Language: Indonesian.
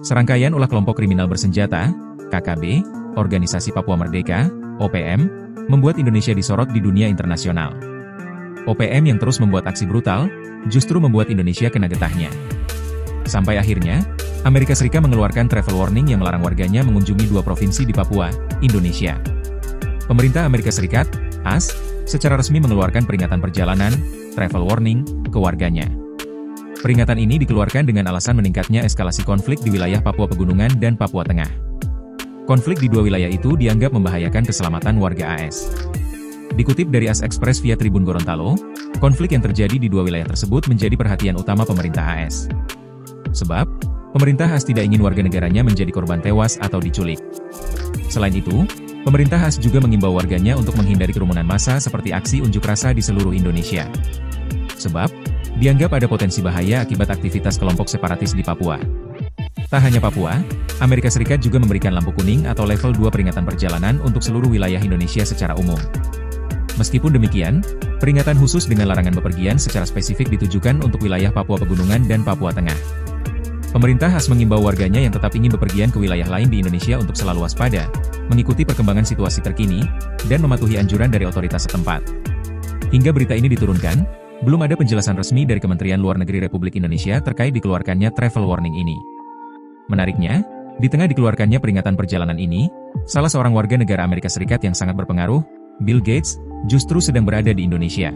Serangkaian ulah kelompok kriminal bersenjata, KKB, Organisasi Papua Merdeka, OPM, membuat Indonesia disorot di dunia internasional. OPM yang terus membuat aksi brutal, justru membuat Indonesia kena getahnya. Sampai akhirnya, Amerika Serikat mengeluarkan travel warning yang melarang warganya mengunjungi 2 provinsi di Papua, Indonesia. Pemerintah Amerika Serikat, AS, secara resmi mengeluarkan peringatan perjalanan, travel warning, ke warganya. Peringatan ini dikeluarkan dengan alasan meningkatnya eskalasi konflik di wilayah Papua Pegunungan dan Papua Tengah. Konflik di 2 wilayah itu dianggap membahayakan keselamatan warga AS. Dikutip dari AS Express via Tribun Gorontalo, konflik yang terjadi di 2 wilayah tersebut menjadi perhatian utama pemerintah AS. Sebab, pemerintah AS tidak ingin warga negaranya menjadi korban tewas atau diculik. Selain itu, pemerintah AS juga mengimbau warganya untuk menghindari kerumunan massa seperti aksi unjuk rasa di seluruh Indonesia. Sebab, dianggap ada potensi bahaya akibat aktivitas kelompok separatis di Papua. Tak hanya Papua, Amerika Serikat juga memberikan lampu kuning atau level 2 peringatan perjalanan untuk seluruh wilayah Indonesia secara umum. Meskipun demikian, peringatan khusus dengan larangan bepergian secara spesifik ditujukan untuk wilayah Papua Pegunungan dan Papua Tengah. Pemerintah AS mengimbau warganya yang tetap ingin bepergian ke wilayah lain di Indonesia untuk selalu waspada, mengikuti perkembangan situasi terkini, dan mematuhi anjuran dari otoritas setempat. Hingga berita ini diturunkan, belum ada penjelasan resmi dari Kementerian Luar Negeri Republik Indonesia terkait dikeluarkannya travel warning ini. Menariknya, di tengah dikeluarkannya peringatan perjalanan ini, salah seorang warga negara Amerika Serikat yang sangat berpengaruh, Bill Gates, justru sedang berada di Indonesia.